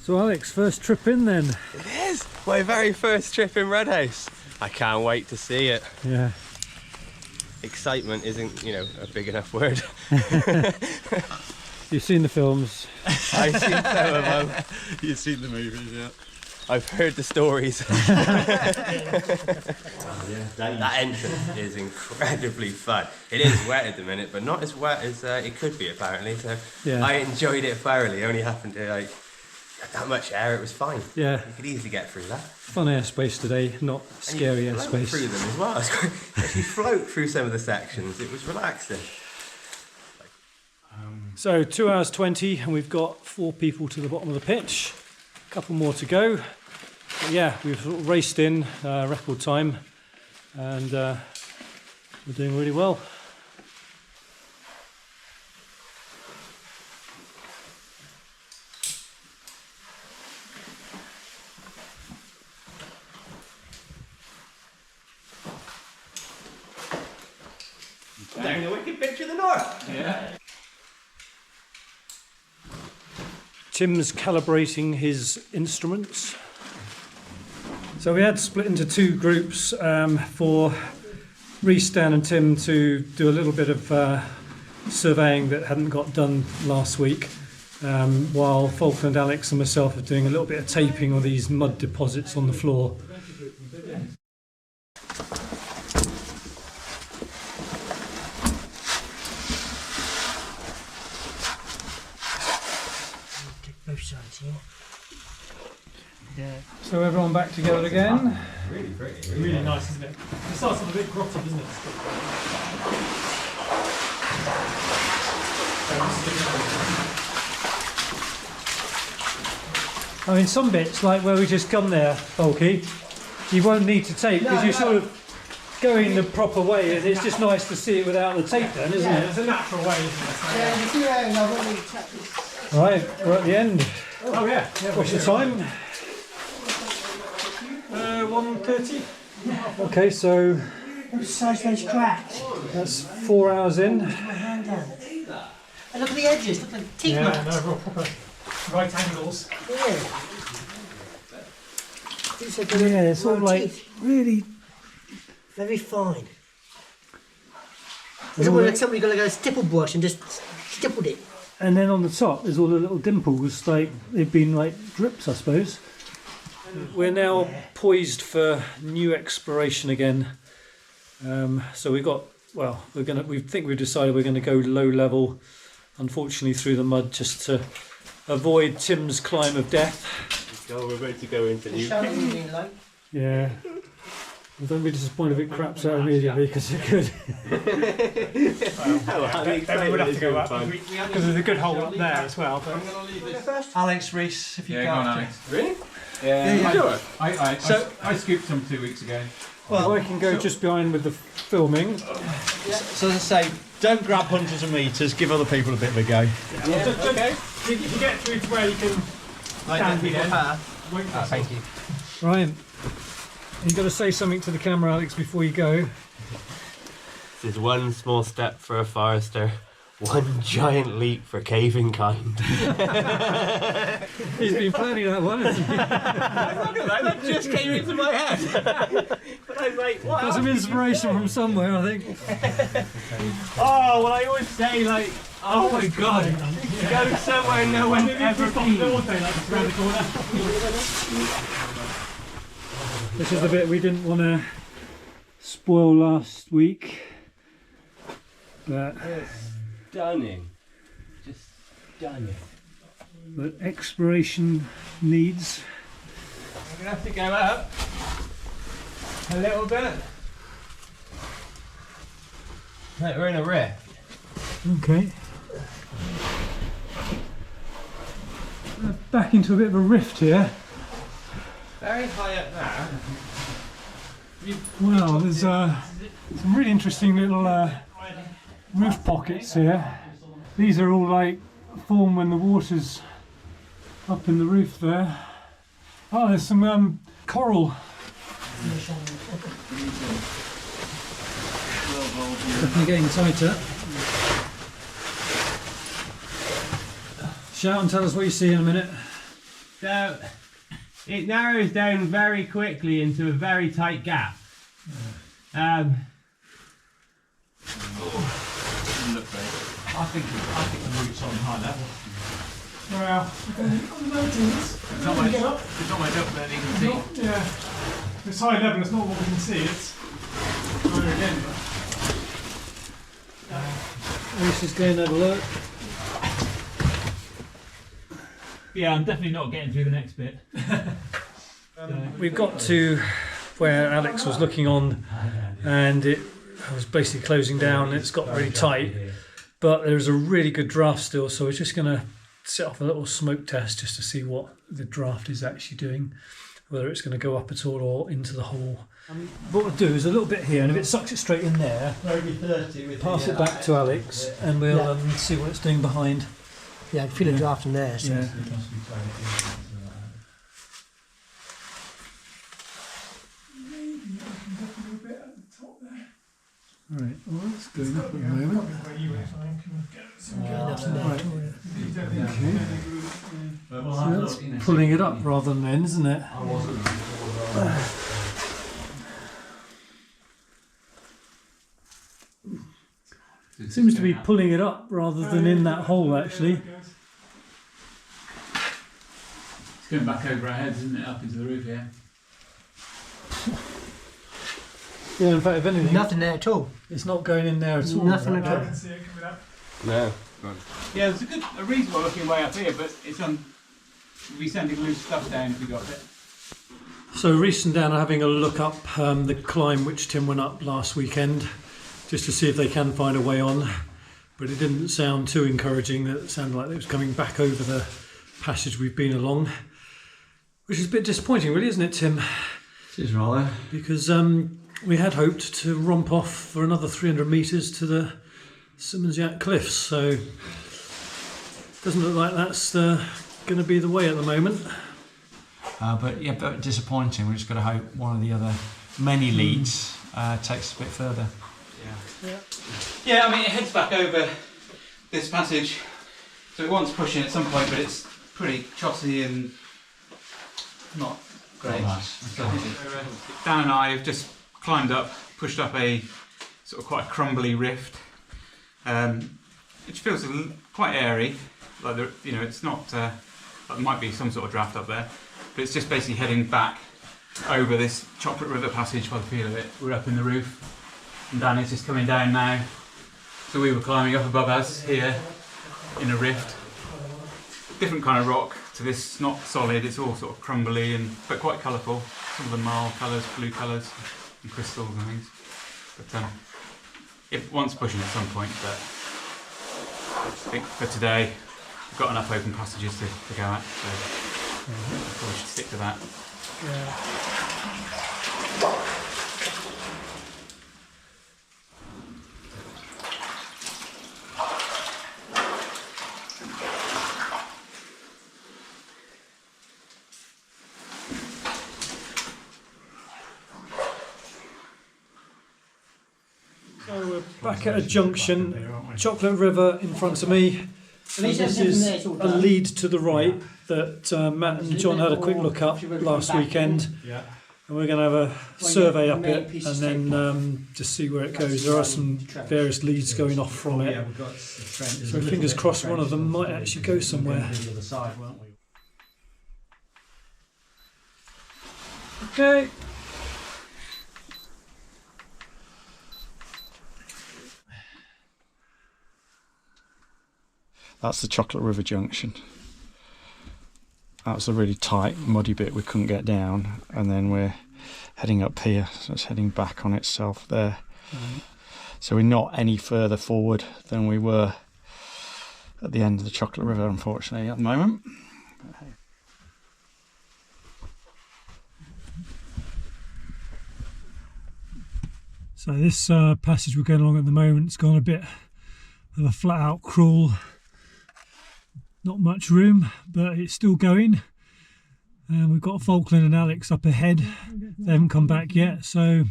So Alex, first trip in then? It is! My very first trip in Redhouse. I can't wait to see it. Yeah. Excitement isn't, you know, a big enough word. You've seen the films? I've seen some of them. You've seen the movies, yeah. I've heard the stories. That entrance is incredibly fun. It is wet at the minute, but not as wet as it could be apparently. So Yeah. I enjoyed it thoroughly. Only happened to like that much air. It was fine. Yeah. You could easily get through that. Fun airspace today, not scary and you float airspace. through them as well. If you float through some of the sections, it was relaxing. So 2 hours 20 and we've got 4 people to the bottom of the pitch. A couple more to go. But yeah, we've sort of raced in record time and we're doing really well. Down the wicked pitch of the north. Yeah. Tim's calibrating his instruments. So we had split into 2 groups for Reece, Dan and Tim to do a little bit of surveying that hadn't got done last week, while Falkland, Alex and myself are doing a little bit of taping of these mud deposits on the floor. Both sides, yeah. Yeah. So everyone back together again. Really pretty. Really nice, isn't it? It starts off a bit grotty, doesn't it? I mean, some bits, like where we just come there, Bulky, you won't need to tape because you're sort of going the proper way, and it's just nice to see it without the tape then, isn't it? It's a natural way, isn't it? Yeah, you see where I've already tapped this. Right, we're at the end. Oh yeah. What's the time? 1:30. Okay, so Both sides those cracks. that's 4 hours in. Put my hand down. And look at the edges, look like teeth Yeah, marks. no, real proper right angles. Yeah. It's like Yeah, it's all raw like teeth. really. Very fine. It's almost like somebody got like a stipple brush and just stippled it. And then on the top, there's all the little dimples, like they've been like drips, I suppose. We're now poised for new exploration again. So we've got, well, we think we've decided we're going to go low level, unfortunately through the mud, just to avoid Tim's climb of death. We're ready to go into new. Yeah. Well, don't be disappointed if it craps out immediately, because it could. Then we would have to go up because there's a good hole up there as well. But Alex, Reece, if you Yeah, go go on, after. Alex. Really? Yeah, I scooped some 2 weeks ago. Well, I can go just behind with the filming. So as I say, don't grab hundreds of metres, give other people a bit of a go. if you get through to where you can stand again, wait for Thank you. Ryan, you've got to say something to the camera, Alex, before you go. This is one small step for a forester, one giant leap for caving kind. He's been planning that one, hasn't he? That just came into my head. But I was like, what? Got some inspiration from somewhere, I think. Oh, well, I always say, like, oh my god, go somewhere no one's ever been. This is the bit we didn't want to spoil last week. But Stunning. Just stunning. but exploration needs. I'm gonna have to go up a little bit. Like we're in a rift. Okay. Back into a bit of a rift here. Very high up there. Well, there's some really interesting little roof pockets here. These are all like formed when the water's up in the roof there. Oh, there's some coral. Definitely getting tighter. Shout and tell us what you see in a minute. So it narrows down very quickly into a very tight gap. I think the route's on high level. Well, on the mountains, It's not much up there you can see. yeah, it's high level, it's not what we can see, it's higher again. Reese is going to have a look. Yeah, I'm definitely not getting through the next bit. We've got to where Alex was looking on, and it was basically closing down. It's got really tight, but there's a really good draft still, so we're just going to set off a little smoke test just to see what the draft is actually doing, whether it's going to go up at all or into the hole. What we'll do is a little bit here, and if it sucks it straight in there, pass it back to Alex, and we'll see what it's doing behind. Yeah, I can feel a draft in there. So. Yeah. Right, well that's going up at the moment. So that's pulling it up rather than in, isn't it? Seems to be pulling it up rather than in that hole actually. It's going back over our heads, isn't it? Up into the roof, yeah. Yeah, in fact, if anything, Nothing there at all. it's not going in there at all. Nothing at all. No. Yeah, there's a reasonable looking way up here, but it's on. We'll be sending loose stuff down if we got it. So Reese and Dan are having a look up the climb which Tim went up last weekend, just to see if they can find a way on. But it didn't sound too encouraging. It sounded like it was coming back over the passage we've been along, which is a bit disappointing, really, isn't it, Tim? It is rather. Because we had hoped to romp off for another 300 metres to the Symonds Yat cliffs, so doesn't look like that's going to be the way at the moment. But disappointing. We've just got to hope one of the other many leads takes us a bit further. Yeah, I mean, it heads back over this passage, so it wants pushing at some point, but it's pretty chossy and not great. So Dan and I have just climbed up, pushed up a sort of quite a crumbly rift, which feels quite airy. Like it's not. Like there might be some sort of draft up there, but it's just basically heading back over this Chocolate River passage by the feel of it. We're up in the roof. And Danny's just coming down now. So we were climbing up above us here in a rift. Different kind of rock to this. It's not solid, it's all sort of crumbly but quite colourful. Some of them marl colours, blue colours and crystals and things. But it wants pushing at some point, but I think for today we've got enough open passages to go at, so I thought we should stick to that. So we're back at a junction, Chocolate River in front of me. And this is a lead to the right that Matt and John had a quick look up last weekend. And we're going to have a survey up it and then just see where it goes. There are some various leads going off from it. So fingers crossed one of them might actually go somewhere. Okay. That's the Chocolate River Junction. That was a really tight, muddy bit we couldn't get down, and then we're heading up here, so it's heading back on itself there. So we're not any further forward than we were at the end of the Chocolate River, unfortunately, at the moment. So this passage we're going along at the moment, it's gone a bit of a flat out crawl. Not much room, but it's still going. And we've got Falkland and Alex up ahead. They haven't come back yet, so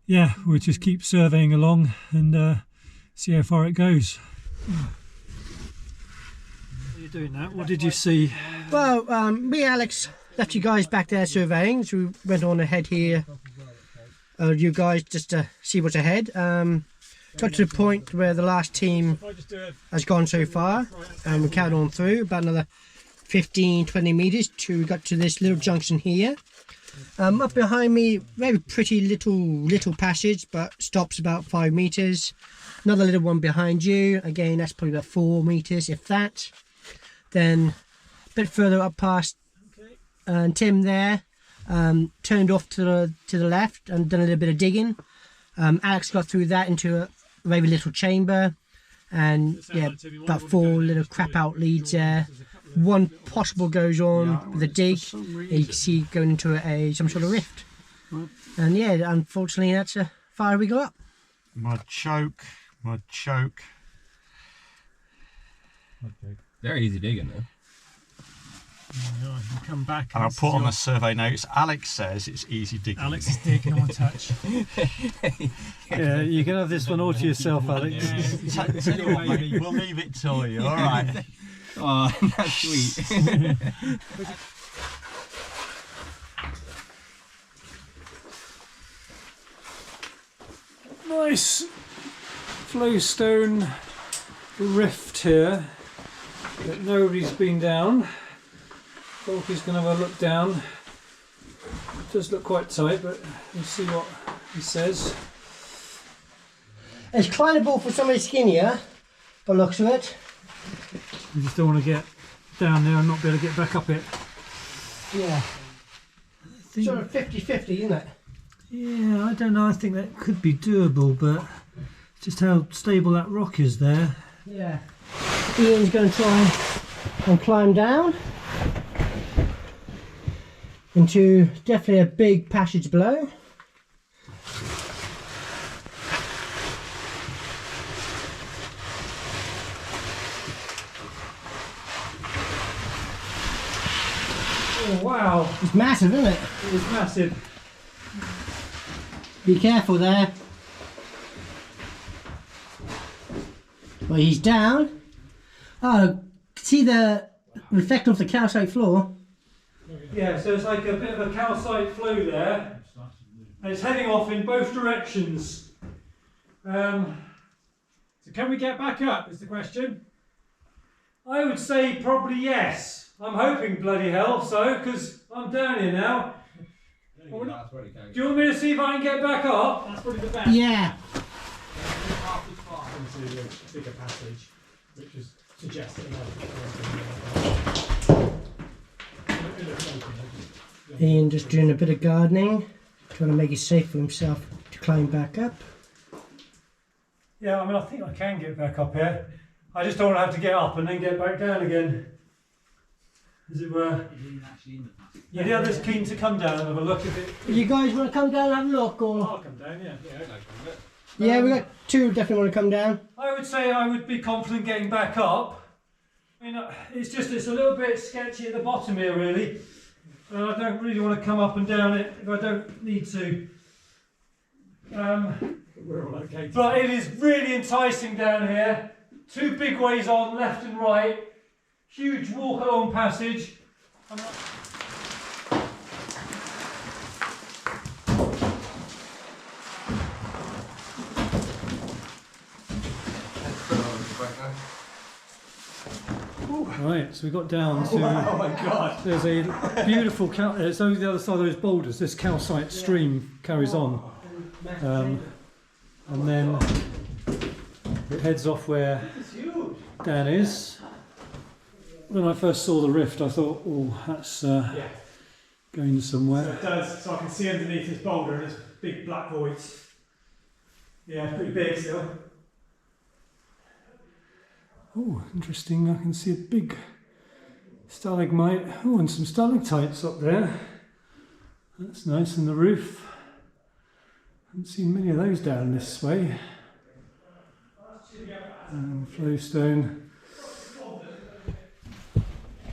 yeah, we'll just keep surveying along and see how far it goes. you're doing that, what did you see? Well, me and Alex left you guys back there surveying, so we went on ahead here. You guys just to see what's ahead. Got to the point where the last team has gone so far, and we carried on through about another 15-20 meters till we got to this little junction here. Up behind me, very pretty little passage, but stops about 5 meters. Another little one behind you, again that's probably about 4 meters if that. Then a bit further up past Tim there, turned off to the left and done a little bit of digging. Alex got through that into a very little chamber, and yeah, about 4 little crap out leads there. One possible goes on with a dig, and you can see going into some sort of rift. And yeah, unfortunately that's as far as we go up. Mud choke. Very easy digging though. I can come back. And I'll put on the survey notes, Alex says it's easy digging. Alex is digging on touch. Yeah, you can have this one all to yourself, Alex. Tell you what, mate, we'll leave it to you, alright. Oh, that's sweet. Nice flowstone rift here that nobody's been down. Forky's going to have a look down. It does look quite tight, but we'll see what he says. It's climbable for somebody skinnier, by the looks of it. You just don't want to get down there and not be able to get back up it. Yeah. Sort of 50-50, isn't it? Yeah, I don't know. I think that could be doable, but just how stable that rock is there. Yeah. Ian's going to try and climb down into definitely a big passage below. Oh wow! It's massive, isn't it? It is massive. Be careful there. Well, he's down. Oh, see the reflection of the calcite floor? Yeah, so it's like a bit of a calcite flow there, and it's heading off in both directions. So can we get back up is the question. I would say probably yes. I'm hoping bloody hell so, because I'm down here now. Do you want me to see if I can get back up? That's probably the best. Yeah. Into a bigger passage, which is suggesting Ian just doing a bit of gardening, trying to make it safe for himself to climb back up. Yeah, I mean, I think I can get back up here. I just don't want to have to get up and then get back down again, as it were. Yeah, the others keen to come down and have a look at it. You guys want to come down and have a look, or? I'll come down, yeah. Yeah, we got 2 definitely want to come down. I would say I would be confident getting back up. I mean, it's a little bit sketchy at the bottom here, really. And I don't really want to come up and down it if I don't need to. We're all okay. But it is really enticing down here. 2 big ways on, left and right. Huge walk along passage. Right, so we got down to. Oh my god! There's a beautiful. It's over the other side of those boulders. This calcite stream carries on, and then it heads off where Dan is. When I first saw the rift, I thought, "Oh, that's going somewhere." So it does. So I can see underneath this boulder, and there's big black voids. Yeah, pretty big still. Oh, interesting. I can see a big stalagmite. Oh, and some stalactites up there. That's nice. And the roof. Haven't seen many of those down this way. And flowstone.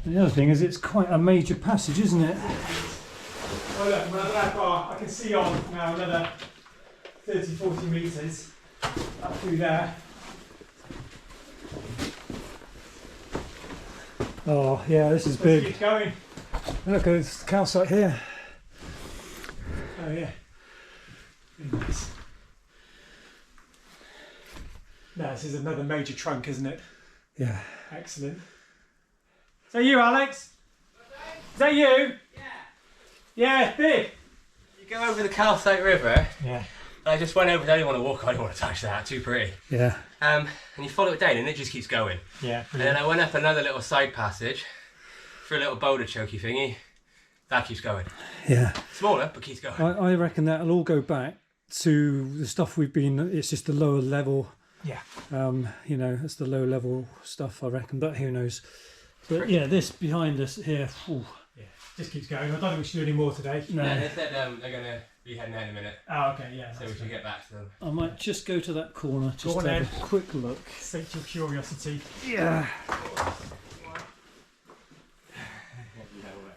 The other thing is it's quite a major passage, isn't it? Oh look, from that far, I can see on now another 30-40 metres up through there. Oh yeah, this is Let's big. keep going. Look, there's calcite here. Oh yeah. Very nice. No, this is another major trunk, isn't it? Yeah. Excellent. Is that you, Alex? Is that you? Yeah. Yeah, it's big. You go over the Calcite River. Yeah. I just went over there. I didn't want to walk. I didn't want to touch that. Too pretty. Yeah. And you follow it down, and it just keeps going. Yeah. And then I went up another little side passage for a little boulder chokey thingy. That keeps going. Yeah. Smaller, but keeps going. I reckon that'll all go back to the stuff we've been. It's just the lower level. Yeah. You know, it's the low level stuff, I reckon. But who knows? But yeah, this behind us here. Ooh. Yeah. Just keeps going. I don't think we should do any more today. No. Yeah, they said they're going to be heading out in a minute. Oh, okay. Yeah. So we should get back to them. I might just go to that corner just Go on to have then. a quick look. Sate your curiosity. Yeah.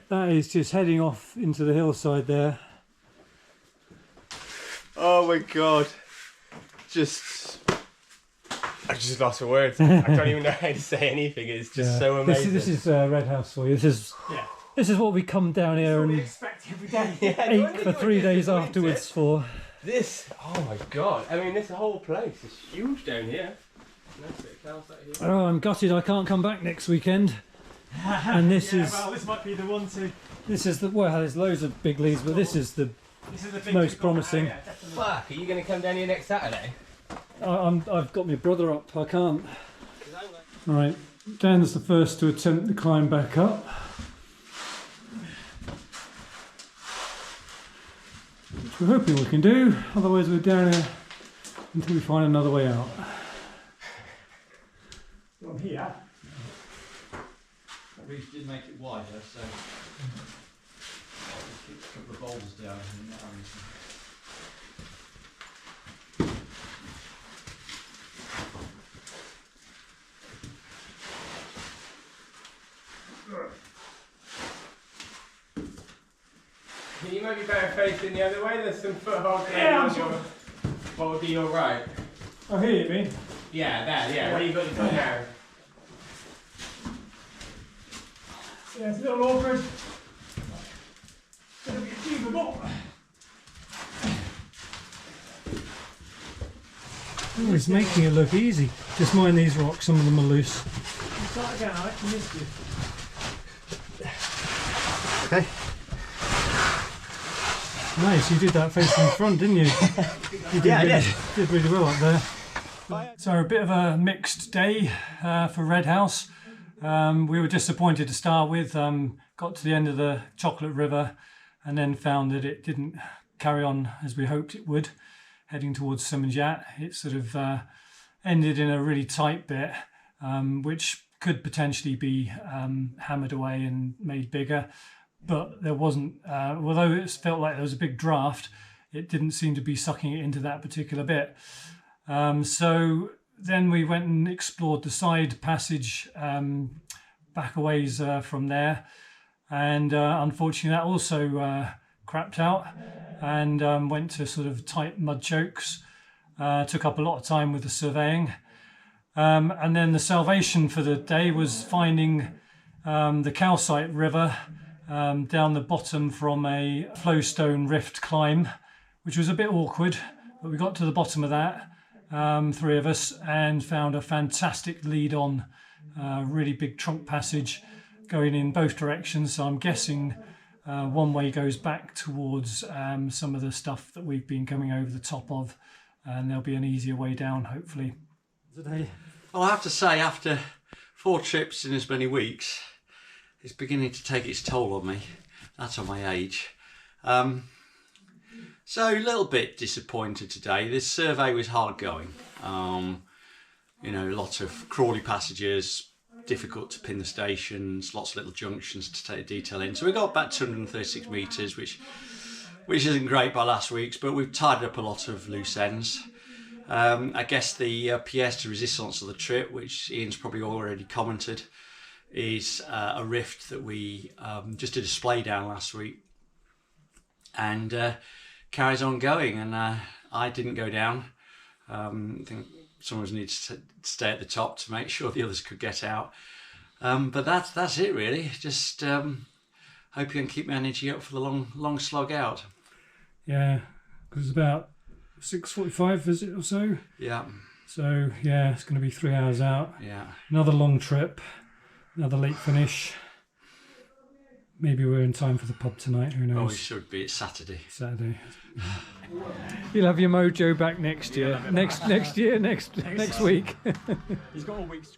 That is just heading off into the hillside there. Oh my god. I just lost for words. I don't even know how to say anything. It's just so amazing. This is Redhouse for you. Yeah. This is what we come down here What we and expect every day. ache for 3 days afterwards for. This, oh my god. I mean, this whole place is huge down here. Nice bit of calcite here. Oh, I'm gutted I can't come back next weekend. And this Yeah, is well, this might be the one to. this is the well. There's loads of big leaves, but this is the. This is the big Most big one. promising. Oh, yeah, definitely. Fuck, are you going to come down here next Saturday? I've got my brother up. I can't. All right, Dan's the first to attempt to climb back up. Which we're hoping we can do. Otherwise, we're down here until we find another way out. From here. That reef did make it wider, so keep a couple of boulders down and not having some. You might be better facing the other way. There's some foothold there. Yeah, I'm on your, what would be your right? Oh, here you mean? Yeah, that, yeah. Where you got your foot now? Yeah, it's a little awkward. It'll be achievable. Oh, he's making it look easy. Just mind these rocks, some of them are loose. Start again, Alex. I missed you. Okay. Nice, you did that facing the front, didn't you? You did did really well up there. So a bit of a mixed day for Redhouse. We were disappointed to start with. Got to the end of the Chocolate River and then found that it didn't carry on as we hoped it would, heading towards Symonds Yat. It sort of ended in a really tight bit, which could potentially be hammered away and made bigger. But there wasn't, although it felt like there was a big draft, it didn't seem to be sucking it into that particular bit. So then we went and explored the side passage back a ways from there. And unfortunately that also crapped out and went to sort of tight mud chokes. Took up a lot of time with the surveying. And then the salvation for the day was finding the Calcite River down the bottom from a flowstone rift climb, which was a bit awkward, but we got to the bottom of that, three of us, and found a fantastic lead on, really big trunk passage going in both directions. So I'm guessing one way goes back towards some of the stuff that we've been coming over the top of, and there'll be an easier way down, hopefully. Today. Well, I have to say, after 4 trips in as many weeks, it's beginning to take its toll on me. That's on my age. So a little bit disappointed today. This survey was hard going. You know, lots of crawly passages, difficult to pin the stations, lots of little junctions to take detail in. So we got about 236 metres, which isn't great by last week's, but we've tied up a lot of loose ends. I guess the pièce de résistance of the trip, which Ian's probably already commented, is a rift that we just did a splay down last week and carries on going. And I didn't go down. I think someone needs to stay at the top to make sure the others could get out. But that's it really. Just hope you can keep my energy up for the long slog out. Yeah, because it's about 6:45, is it, or so? Yeah. So yeah, it's going to be 3 hours out. Yeah. Another long trip, another late finish. Maybe we're in time for the pub tonight. Who knows? Oh, it should be. It's Saturday. Saturday. You'll have your mojo back next year. Next week. He's got a week's